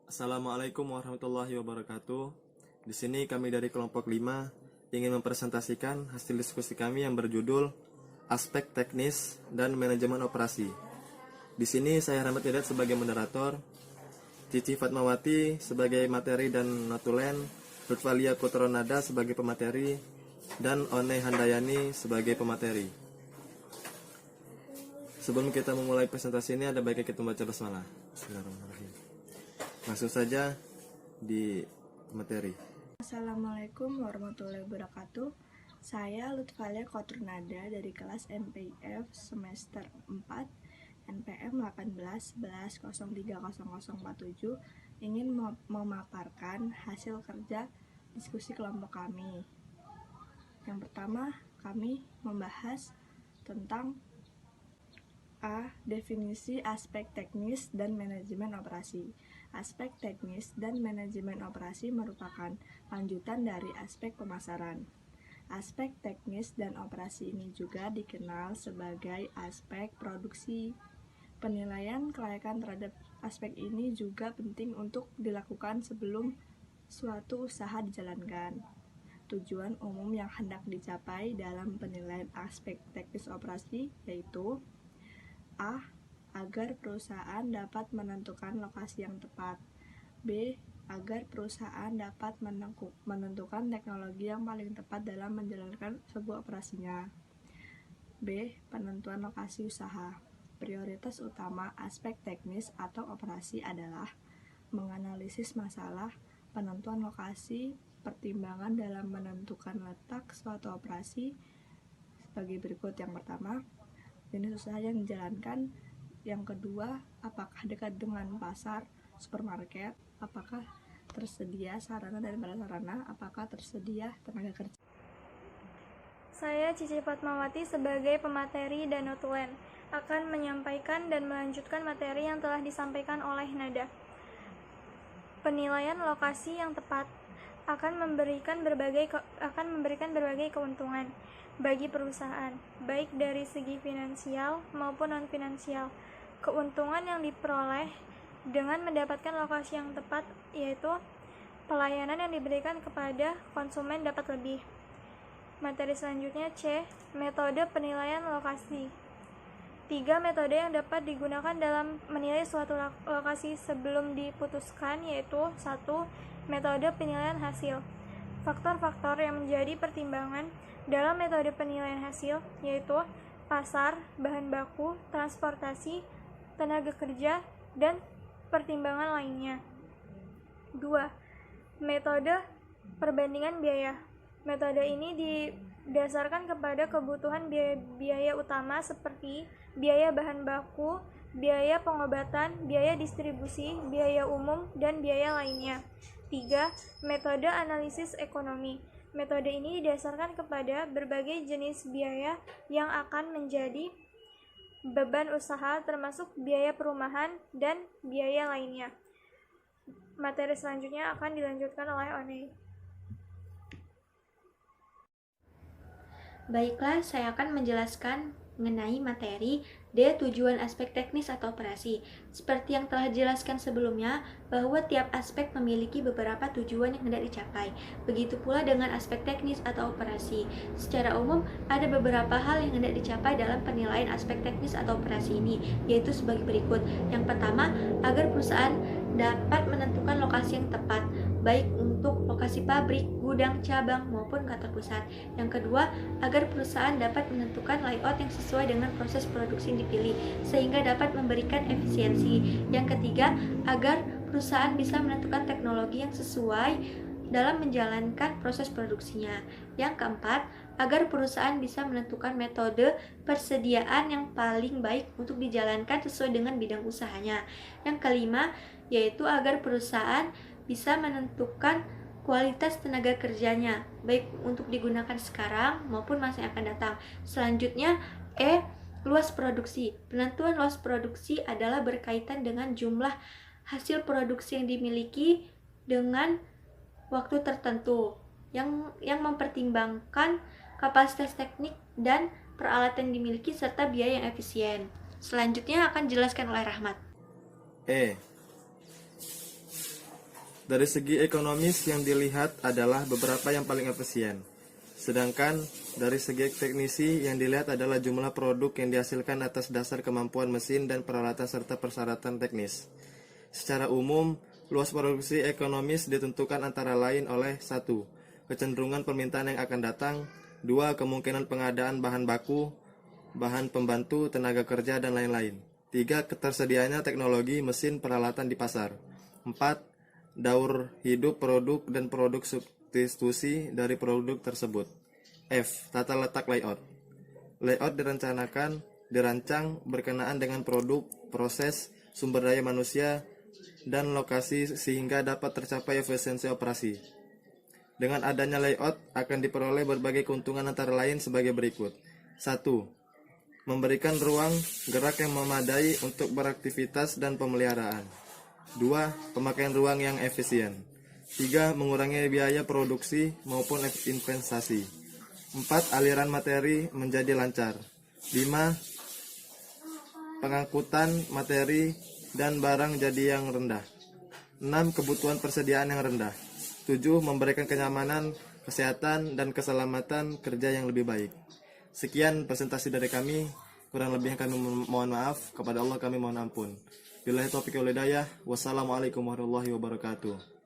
Assalamualaikum warahmatullahi wabarakatuh. Di sini kami dari kelompok 5 ingin mempresentasikan hasil diskusi kami yang berjudul Aspek Teknis dan Manajemen Operasi. Di sini saya Rahmat Hidayat sebagai moderator, Cici Fatmawati sebagai materi dan notulen, Lutfalia Kutronada sebagai pemateri, dan One Handayani sebagai pemateri. Sebelum kita memulai presentasi ini, ada baiknya kita membaca basmalah. Bismillahirrahmanirrahim. Langsung saja di materi. Assalamualaikum warahmatullahi wabarakatuh. Saya Lutfalia Koturnada dari kelas NPIF semester 4 NPM 1811030047 ingin memaparkan hasil kerja diskusi kelompok kami. Yang pertama, kami membahas tentang definisi aspek teknis dan manajemen operasi. Aspek teknis dan manajemen operasi merupakan lanjutan dari aspek pemasaran. Aspek teknis dan operasi ini juga dikenal sebagai aspek produksi. Penilaian kelayakan terhadap aspek ini juga penting untuk dilakukan sebelum suatu usaha dijalankan. Tujuan umum yang hendak dicapai dalam penilaian aspek teknis operasi yaitu agar perusahaan dapat menentukan lokasi yang tepat. B. Agar perusahaan dapat menentukan teknologi yang paling tepat dalam menjalankan sebuah operasinya. B. Penentuan lokasi usaha. Prioritas utama aspek teknis atau operasi adalah menganalisis masalah, penentuan lokasi, pertimbangan dalam menentukan letak suatu operasi sebagai berikut. Yang pertama, jenis usaha yang dijalankan. Yang kedua, apakah dekat dengan pasar, supermarket, apakah tersedia sarana dan prasarana, apakah tersedia tenaga kerja. Saya Cici Fatmawati sebagai pemateri dan notulen akan menyampaikan dan melanjutkan materi yang telah disampaikan oleh Nada. Penilaian lokasi yang tepat akan memberikan berbagai keuntungan bagi perusahaan, baik dari segi finansial maupun non-finansial. Keuntungan yang diperoleh dengan mendapatkan lokasi yang tepat yaitu pelayanan yang diberikan kepada konsumen dapat lebih. Materi selanjutnya C. Metode penilaian lokasi. 3 metode yang dapat digunakan dalam menilai suatu lokasi sebelum diputuskan yaitu 1. Metode penilaian hasil. Faktor-faktor yang menjadi pertimbangan dalam metode penilaian hasil yaitu pasar, bahan baku, transportasi, tenaga kerja, dan pertimbangan lainnya. 2. Metode perbandingan biaya. Metode ini didasarkan kepada kebutuhan biaya utama seperti biaya bahan baku, biaya pengobatan, biaya distribusi, biaya umum, dan biaya lainnya. 3. Metode analisis ekonomi. Metode ini didasarkan kepada berbagai jenis biaya yang akan menjadi beban usaha termasuk biaya perumahan dan biaya lainnya. Materi selanjutnya akan dilanjutkan oleh One. Baiklah, saya akan menjelaskan mengenai materi D. Tujuan aspek teknis atau operasi. Seperti yang telah dijelaskan sebelumnya, bahwa tiap aspek memiliki beberapa tujuan yang hendak dicapai. Begitu pula dengan aspek teknis atau operasi. Secara umum, ada beberapa hal yang hendak dicapai dalam penilaian aspek teknis atau operasi ini, yaitu sebagai berikut. Yang pertama, agar perusahaan dapat menentukan lokasi yang tepat, baik untuk lokasi pabrik, gudang, cabang, maupun kantor pusat. Yang kedua, agar perusahaan dapat menentukan layout yang sesuai dengan proses produksi yang dipilih, sehingga dapat memberikan efisiensi. Yang ketiga, agar perusahaan bisa menentukan teknologi yang sesuai dalam menjalankan proses produksinya. Yang keempat, agar perusahaan bisa menentukan metode persediaan yang paling baik untuk dijalankan sesuai dengan bidang usahanya. Yang kelima, yaitu agar perusahaan bisa menentukan kualitas tenaga kerjanya, baik untuk digunakan sekarang maupun masa yang akan datang. Selanjutnya, E. Luas produksi. Penentuan luas produksi adalah berkaitan dengan jumlah hasil produksi yang dimiliki dengan waktu tertentu, yang mempertimbangkan kapasitas teknik dan peralatan yang dimiliki serta biaya yang efisien. Selanjutnya akan dijelaskan oleh Rahmat. E. Dari segi ekonomis yang dilihat adalah beberapa yang paling efisien. Sedangkan dari segi teknisi yang dilihat adalah jumlah produk yang dihasilkan atas dasar kemampuan mesin dan peralatan serta persyaratan teknis. Secara umum, luas produksi ekonomis ditentukan antara lain oleh 1. Kecenderungan permintaan yang akan datang, 2. Kemungkinan pengadaan bahan baku, bahan pembantu, tenaga kerja, dan lain-lain. 3. Ketersediaannya teknologi, mesin, peralatan di pasar. 4. Daur hidup produk dan produk substitusi dari produk tersebut. F. Tata letak layout. Layout dirancang berkenaan dengan produk, proses, sumber daya manusia, dan lokasi sehingga dapat tercapai efisiensi operasi. Dengan adanya layout akan diperoleh berbagai keuntungan antara lain sebagai berikut. 1. Memberikan ruang gerak yang memadai untuk beraktivitas dan pemeliharaan. 2. Pemakaian ruang yang efisien. 3. Mengurangi biaya produksi maupun investasi. 4. Aliran materi menjadi lancar. 5. Pengangkutan materi dan barang jadi yang rendah. 6. Kebutuhan persediaan yang rendah. 7. Memberikan kenyamanan, kesehatan, dan keselamatan kerja yang lebih baik. Sekian presentasi dari kami. Kurang lebihnya kami mohon maaf. Kepada Allah kami mohon ampun. Billahi taufiq wal hidayah. Wassalamualaikum warahmatullahi wabarakatuh.